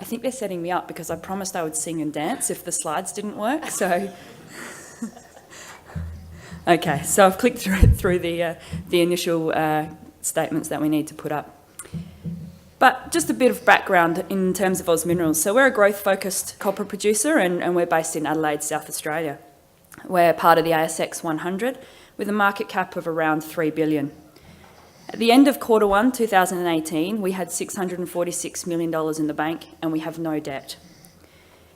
I think they're setting me up because I promised I would sing and dance if the slides didn't work, so... Okay, so I've clicked through the initial statements that we need to put up. But just a bit of background in terms of Oz Minerals. So we're a growth-focused copper producer and we're based in Adelaide, South Australia. We're part of the ASX 100 with a market cap of around 3 billion. At the end of quarter 1, 2018, we had $646 million in the bank and we have no debt.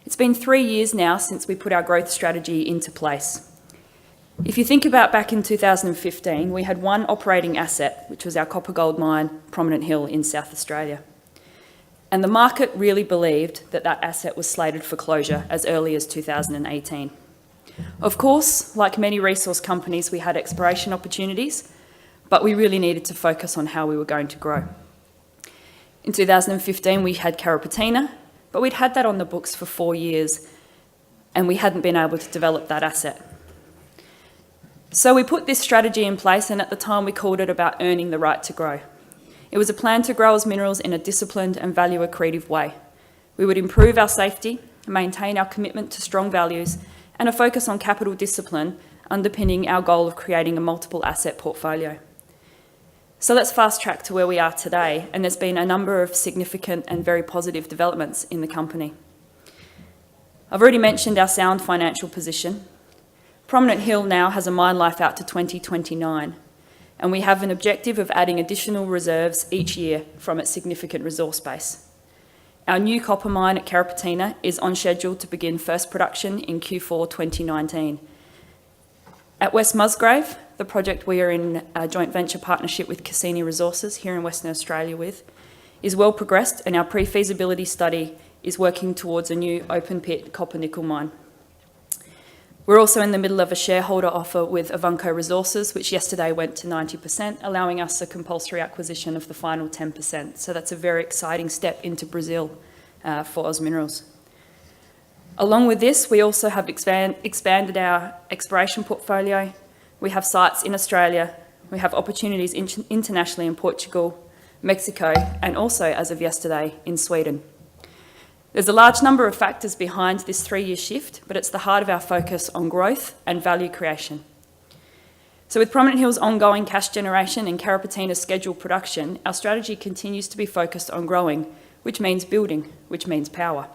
It's been 3 years now since we put our growth strategy into place. If you think about back in 2015, we had one operating asset, which was our copper gold mine, Prominent Hill in South Australia. And the market really believed that that asset was slated for closure as early as 2018. Of course, like many resource companies, we had exploration opportunities, but we really needed to focus on how we were going to grow. In 2015, we had Carrapateena, but we'd had that on the books for 4 years, and we hadn't been able to develop that asset. So we put this strategy in place, and at the time we called it about earning the right to grow. It was a plan to grow Oz Minerals in a disciplined and value-accretive way. We would improve our safety, maintain our commitment to strong values, and a focus on capital discipline underpinning our goal of creating a multiple asset portfolio. So let's fast track to where we are today, and there's been a number of significant and very positive developments in the company. I've already mentioned our sound financial position. Prominent Hill now has a mine life out to 2029, and we have an objective of adding additional reserves each year from its significant resource base. Our new copper mine at Carrapateena is on schedule to begin first production in Q4 2019. At West Musgrave, the project we are in a joint venture partnership with Cassini Resources here in Western Australia with, is well progressed, and our pre-feasibility study is working towards a new open pit copper nickel mine. We're also in the middle of a shareholder offer with Avunco Resources, which yesterday went to 90%, allowing us a compulsory acquisition of the final 10%. So that's a very exciting step into Brazil for Oz Minerals. Along with this, we also have expanded our exploration portfolio. We have sites in Australia. We have opportunities internationally in Portugal, Mexico, and also, as of yesterday, in Sweden. There's a large number of factors behind this 3-year shift, but it's the heart of our focus on growth and value creation. So with Prominent Hill's ongoing cash generation and Carrapateena's scheduled production, our strategy continues to be focused on growing, which means building, which means power.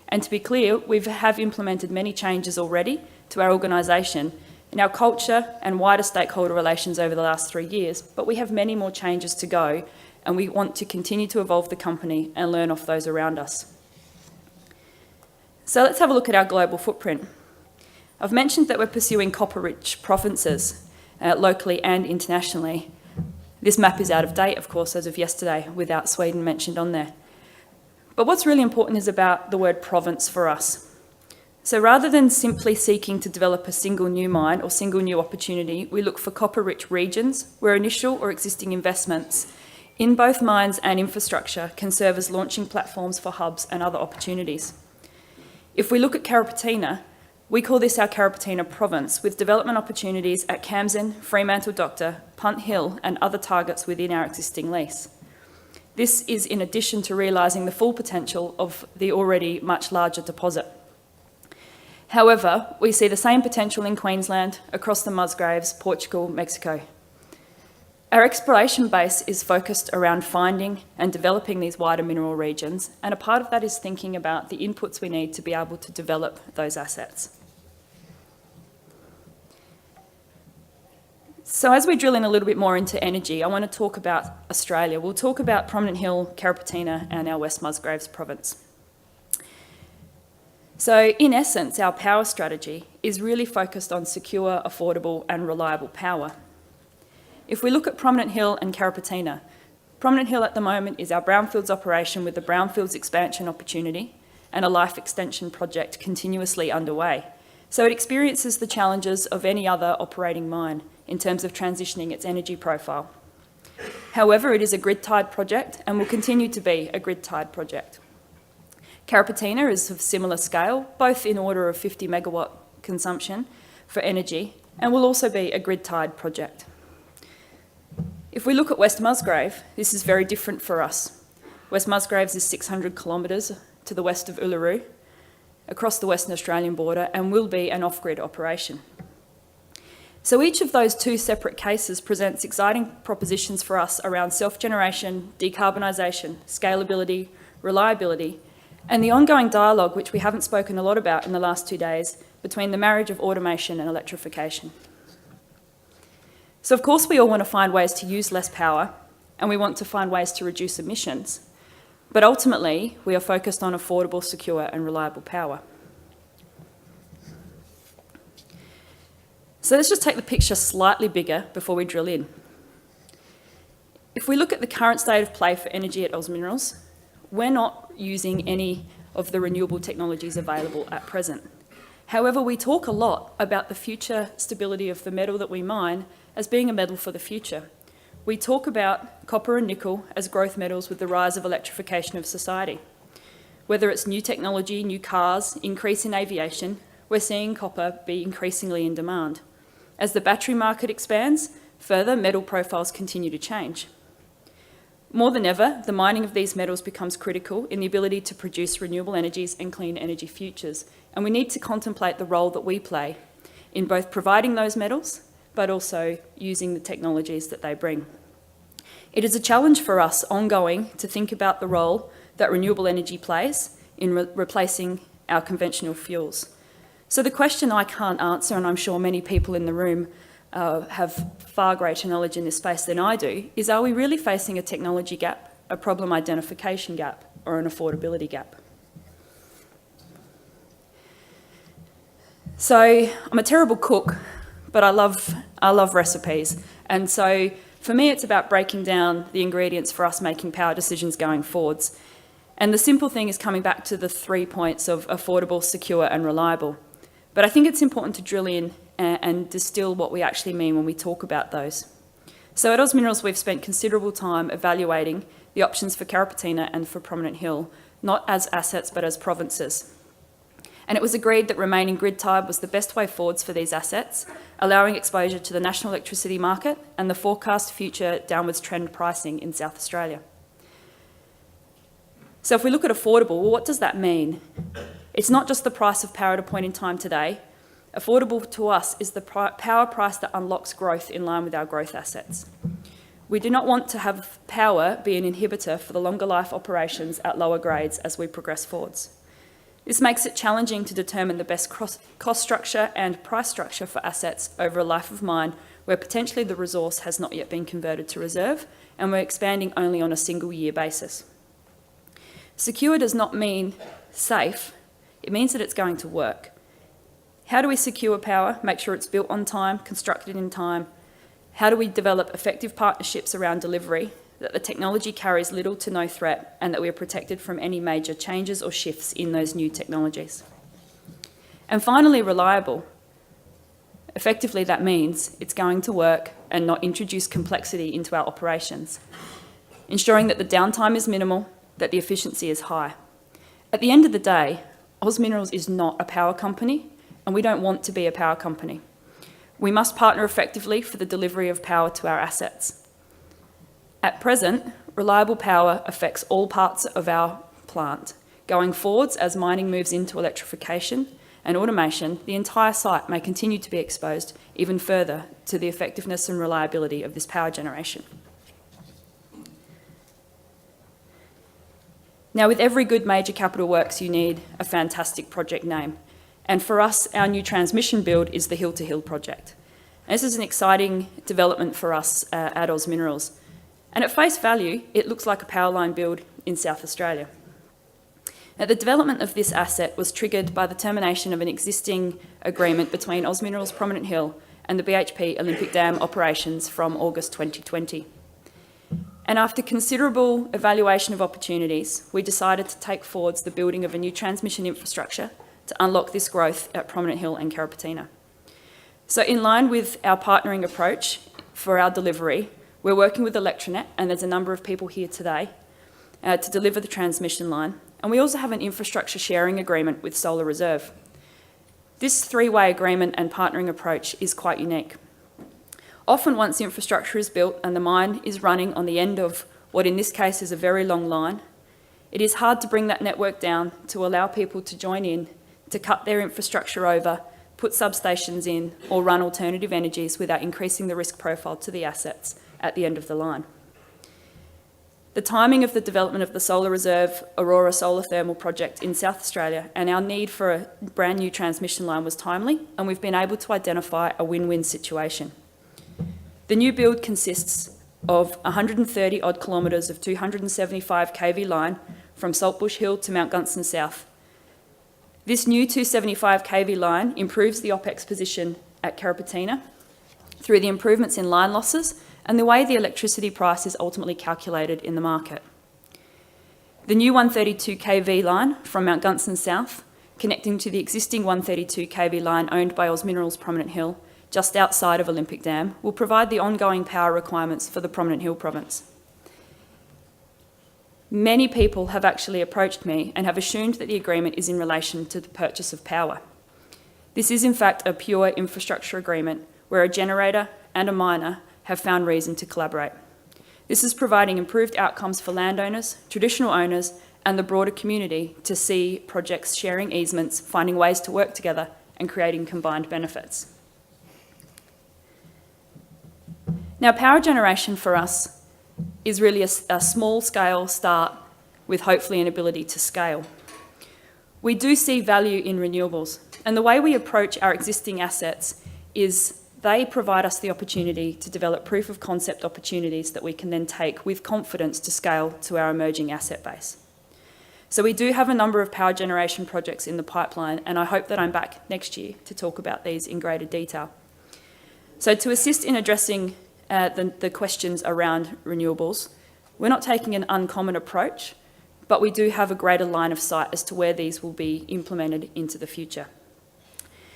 And to be clear, we have implemented many changes already to our organisation in our culture and wider stakeholder relations over the last 3 years, but we have many more changes to go, and we want to continue to evolve the company and learn off those around us. So let's have a look at our global footprint. I've mentioned that we're pursuing copper-rich provinces, locally and internationally. This map is out of date, of course, as of yesterday, without Sweden mentioned on there. But what's really important is about the word province for us. So rather than simply seeking to develop a single new mine or single new opportunity, we look for copper-rich regions where initial or existing investments in both mines and infrastructure can serve as launching platforms for hubs and other opportunities. If we look at Carrapateena, we call this our Carrapateena province, with development opportunities at Kamsen, Fremantle Doctor, Punt Hill, and other targets within our existing lease. This is in addition to realising the full potential of the already much larger deposit. However, we see the same potential in Queensland, across the Musgraves, Portugal, Mexico. Our exploration base is focused around finding and developing these wider mineral regions, and a part of that is thinking about the inputs we need to be able to develop those assets. So as we drill in a little bit more into energy, I want to talk about Australia. We'll talk about Prominent Hill, Carrapateena, and our West Musgraves province. So in essence, our power strategy is really focused on secure, affordable, and reliable power. If we look at Prominent Hill and Carrapateena, Prominent Hill at the moment is our brownfields operation with the brownfields expansion opportunity and a life extension project continuously underway. So it experiences the challenges of any other operating mine in terms of transitioning its energy profile. However, it is a grid-tied project and will continue to be a grid-tied project. Carrapateena is of similar scale, both in order of 50 megawatt consumption for energy, and will also be a grid-tied project. If we look at West Musgrave, this is very different for us. West Musgraves is 600 kilometres to the west of Uluru, across the Western Australian border, and will be an off-grid operation. So each of those two separate cases presents exciting propositions for us around self-generation, decarbonisation, scalability, reliability, and the ongoing dialogue, which we haven't spoken a lot about in the last 2 days, between the marriage of automation and electrification. So of course we all want to find ways to use less power, and we want to find ways to reduce emissions, but ultimately we are focused on affordable, secure and reliable power. So let's just take the picture slightly bigger before we drill in. If we look at the current state of play for energy at OZ Minerals, we're not using any of the renewable technologies available at present. However, we talk a lot about the future stability of the metal that we mine as being a metal for the future. We talk about copper and nickel as growth metals with the rise of electrification of society. Whether it's new technology, new cars, increase in aviation, we're seeing copper be increasingly in demand. As the battery market expands, further metal profiles continue to change. More than ever, the mining of these metals becomes critical in the ability to produce renewable energies and clean energy futures, and we need to contemplate the role that we play in both providing those metals, but also using the technologies that they bring. It is a challenge for us ongoing to think about the role that renewable energy plays in replacing our conventional fuels. So the question I can't answer, and I'm sure many people in the room have far greater knowledge in this space than I do, is are we really facing a technology gap, a problem identification gap, or an affordability gap? So I'm a terrible cook, but I love recipes. And so for me, it's about breaking down the ingredients for us making power decisions going forwards. And the simple thing is coming back to the 3 points of affordable, secure, and reliable. But I think it's important to drill in and distill what we actually mean when we talk about those. So at OZ Minerals, we've spent considerable time evaluating the options for Carrapateena and for Prominent Hill, not as assets, but as provinces. And it was agreed that remaining grid tied was the best way forwards for these assets, allowing exposure to the national electricity market and the forecast future downwards trend pricing in South Australia. So if we look at affordable, well, what does that mean? It's not just the price of power at a point in time today. Affordable to us is the power price that unlocks growth in line with our growth assets. We do not want to have power be an inhibitor for the longer life operations at lower grades as we progress forwards. This makes it challenging to determine the best cost structure and price structure for assets over a life of mine where potentially the resource has not yet been converted to reserve and we're expanding only on a single year basis. Secure does not mean safe. It means that it's going to work. How do we secure power, make sure it's built on time, constructed in time? How do we develop effective partnerships around delivery, that the technology carries little to no threat and that we are protected from any major changes or shifts in those new technologies? And finally, reliable. Effectively, that means it's going to work and not introduce complexity into our operations, ensuring that the downtime is minimal, that the efficiency is high. At the end of the day, OZ Minerals is not a power company, and we don't want to be a power company. We must partner effectively for the delivery of power to our assets. At present, reliable power affects all parts of our plant. Going forwards, as mining moves into electrification and automation, the entire site may continue to be exposed even further to the effectiveness and reliability of this power generation. Now, with every good major capital works, you need a fantastic project name. And for us, our new transmission build is the Hill to Hill project. And this is an exciting development for us at OZ Minerals. And at face value, it looks like a power line build in South Australia. Now, the development of this asset was triggered by the termination of an existing agreement between OZ Minerals Prominent Hill and the BHP Olympic Dam operations from August 2020. And after considerable evaluation of opportunities, we decided to take forwards the building of a new transmission infrastructure to unlock this growth at Prominent Hill and Carrapateena. So in line with our partnering approach for our delivery, we're working with Electranet, and there's a number of people here today, to deliver the transmission line. And we also have an infrastructure sharing agreement with Solar Reserve. This three-way agreement and partnering approach is quite unique. Often once infrastructure is built and the mine is running on the end of what in this case is a very long line, It is hard to bring that network down to allow people to join in, to cut their infrastructure over, put substations in, or run alternative energies without increasing the risk profile to the assets at the end of the line. The timing of the development of the Solar Reserve Aurora Solar Thermal Project in South Australia and our need for a brand new transmission line was timely, and we've been able to identify a win-win situation. The new build consists of 130 odd kilometres of 275 kV line from Saltbush Hill to Mount Gunson South. This new 275 kV line improves the OPEX position at Carrapateena through the improvements in line losses and the way the electricity price is ultimately calculated in the market. The new 132 kV line from Mount Gunson South, connecting to the existing 132 kV line owned by Oz Minerals Prominent Hill, just outside of Olympic Dam, will provide the ongoing power requirements for the Prominent Hill province. Many people have actually approached me and have assumed that the agreement is in relation to the purchase of power. This is in fact a pure infrastructure agreement where a generator and a miner have found reason to collaborate. This is providing improved outcomes for landowners, traditional owners, and the broader community to see projects sharing easements, finding ways to work together, and creating combined benefits. Now, power generation for us is really a small-scale start with hopefully an ability to scale. We do see value in renewables, and the way we approach our existing assets is they provide us the opportunity to develop proof of concept opportunities that we can then take with confidence to scale to our emerging asset base. So we do have a number of power generation projects in the pipeline, and I hope that I'm back next year to talk about these in greater detail. So to assist in addressing the questions around renewables, we're not taking an uncommon approach, but we do have a greater line of sight as to where these will be implemented into the future.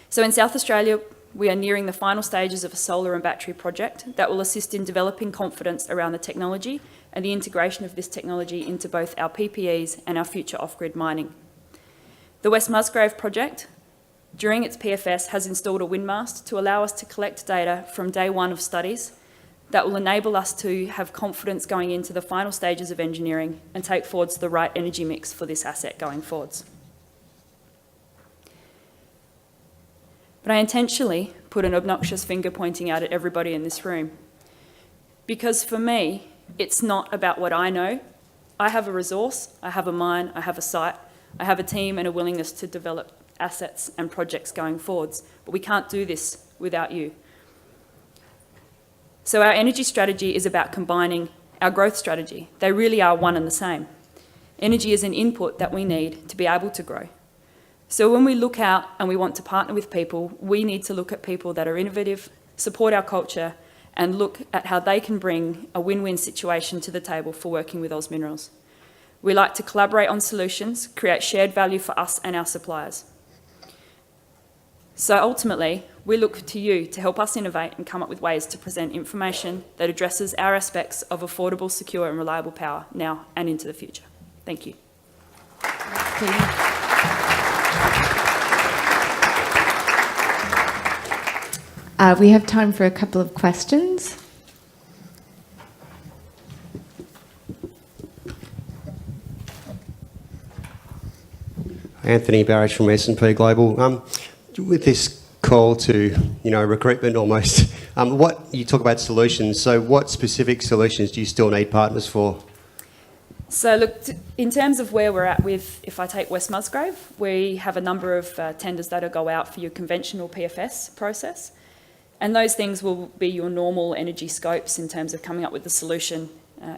So in South Australia, we are nearing the final stages of a solar and battery project that will assist in developing confidence around the technology and the integration of this technology into both our PPEs and our future off-grid mining. The West Musgrave project, during its PFS, has installed a wind mast to allow us to collect data from day one of studies that will enable us to have confidence going into the final stages of engineering and take forwards the right energy mix for this asset going forwards. But I intentionally put an obnoxious finger pointing out at everybody in this room, because for me, it's not about what I know. I have a resource, I have a mine, I have a site, I have a team and a willingness to develop assets and projects going forwards, but we can't do this without you. So our energy strategy is about combining our growth strategy. They really are one and the same. Energy is an input that we need to be able to grow. So when we look out and we want to partner with people, we need to look at people that are innovative, support our culture, and look at how they can bring a win-win situation to the table for working with Oz Minerals. We like to collaborate on solutions, create shared value for us and our suppliers. So ultimately, we look to you to help us innovate and come up with ways to present information that addresses our aspects of affordable, secure and reliable power now and into the future. Thank you. We have time for a couple of questions. Anthony Barrage from S&P Global. With this call to, recruitment almost, what you talk about solutions. So what specific solutions do you still need partners for? So look, in terms of where we're at with, if I take West Musgrave, we have a number of tenders that'll go out for your conventional PFS process. And those things will be your normal energy scopes in terms of coming up with the solution,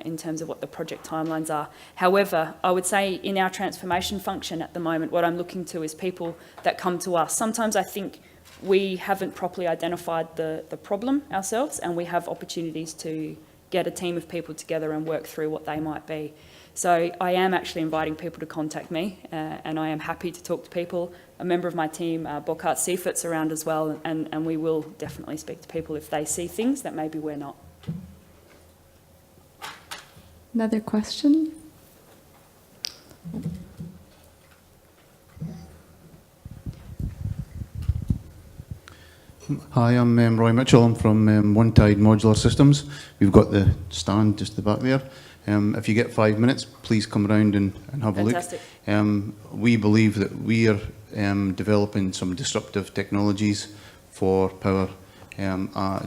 in terms of what the project timelines are. However, I would say in our transformation function at the moment, what I'm looking to is people that come to us. Sometimes I think we haven't properly identified the problem ourselves, and we have opportunities to get a team of people together and work through what they might be. So I am actually inviting people to contact me, and I am happy to talk to people. A member of my team, Burkhard Seifert's around as well, and we will definitely speak to people if they see things that maybe we're not. Another question? Hi, I'm Roy Mitchell. I'm from One Tide Modular Systems. We've got the stand just at the back there. If you get 5 minutes, please come around and have a look. Fantastic. We believe that we are developing some disruptive technologies for power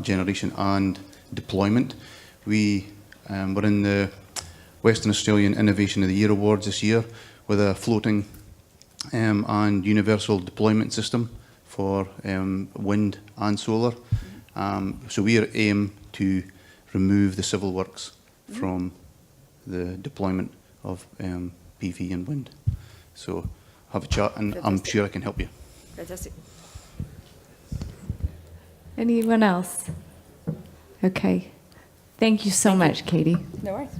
generation and deployment. We were in the Western Australian Innovation of the Year Awards this year with a floating and universal deployment system for wind and solar. So we are aim to remove the civil works from the deployment of PV and wind. So have a chat, and I'm Fantastic. sure I can help you. Fantastic. Anyone else? Okay. Thank you so much, Katie. No worries.